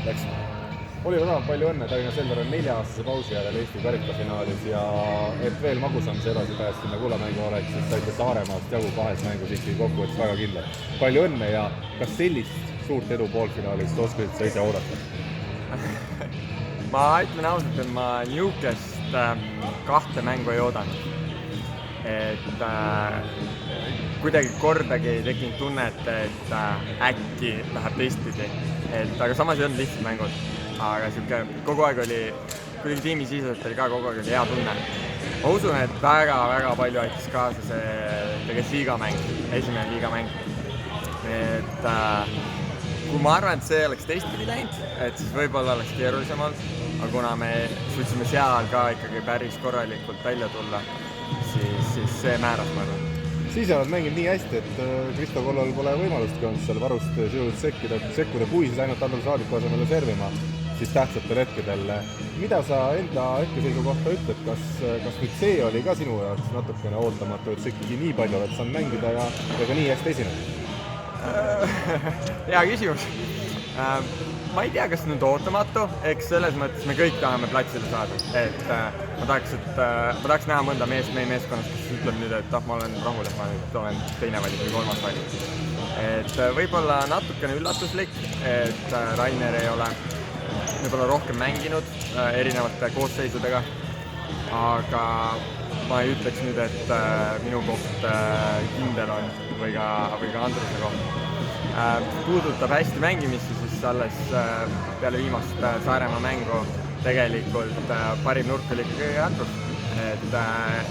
läks. Oliver Oram, palju õnne, Tallinna Selver on 4-aastase pausi järel Eesti karikafinaalis ja et veel magusam see edasipääs sinna kullamängu oleks, siis saite Saaremaast jagu 2 mängus ikkagi kokkuvõttes väga kindlalt. Palju õnne ja kas sellist suurt edu poolfinaalist oskasid sa ise oodata? Ma ütlen ausalt, et ma niukest 2 mängu ei oodanud. Et kuidagi kordagi ei tekkinud tunnet, et äkki läheb teistpidi. Aga samas ei olnud lihtsalt mängud. Aga siuke kogu aeg oli, kuidagi tiimisiseselt oli ka kogu aeg oli hea tunne. Ma usun, et väga palju aitas kaasa see tegelikult liigamäng, esimene liigamäng. Et kui ma arvan, et see oleks teistpidi läinud, et siis võib-olla oleks keerulisem olnud, aga kuna me suutsime seal ka ikkagi päris korralikult välja tulla, siis see määras, ma arvan. Siis oled mänginud nii hästi, et Kristo Kollol pole võimalustki olnud seal varust sisuliselt sekkuda, kui siis ainult Andrus Aadiku asemele servima, siis tähtsatel hetkedel. Mida sa enda hetkeseisu kohta ütled, kas nüüd see oli ka sinu jaoks natukene ootamatu, et sa ikkagi nii palju oled saanud mängida ja ka nii hästi esinenud? Hea küsimus. Ma ei tea, kas nüüd ootamatu, eks selles mõttes me kõik tahame platsile saada. Et ma tahaks näha mõnda meest meie meeskonnast, kes ütleb nüüd, et ma olen rahul, et ma nüüd olen teine valik või 3. valik. Et võib-olla natukene üllatuslik, et Rainer ei ole võib-olla rohkem mänginud erinevate koosseisudega, aga ma ei ütleks nüüd, et minu koht kindel on või ka Andruse koht. Puudutab hästi mängimist, siis alles peale viimast Saaremaa mängu tegelikult parim nurk oli ikkagi Andrus. Et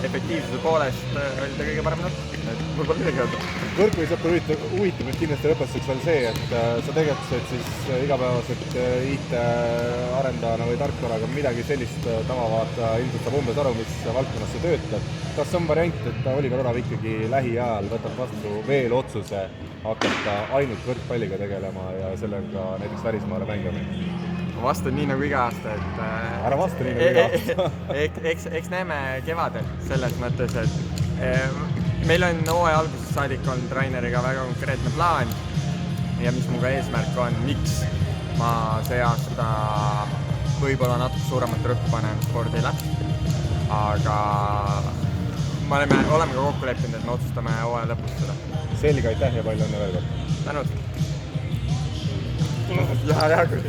efektiivsuse poolest oli ta kõige parem nurk. Mul pole midagi öelda. Võrkpallisõpru huvitab nüüd kindlasti lõpetuseks veel see, et sa tegutsesid siis igapäevaselt IT-arendajana või tarkvaraga midagi sellist tavavaata ilmselt saab umbes aru, mis valdkonnas sa töötad. Kas on variant, et Oliver Orav ikkagi lähiajal võtab vastu veel otsuse hakata ainult võrkpalliga tegelema ja sellega näiteks välismaale mängima? Ma vastan nii nagu iga aasta, et ära vasta nii nagu iga aasta. Eks näeme kevadel selles mõttes, et meil on hooaja algusest saadik olnud Raineriga väga konkreetne plaan ja mis mu ka eesmärk on, miks ma see aasta võib-olla natuke suuremat rõhku panen spordile, aga me oleme ka kokku leppinud, et me otsustame hooaja lõpus seda. Selge, aitäh ja palju õnne veel kord. Tänud! Ja, kui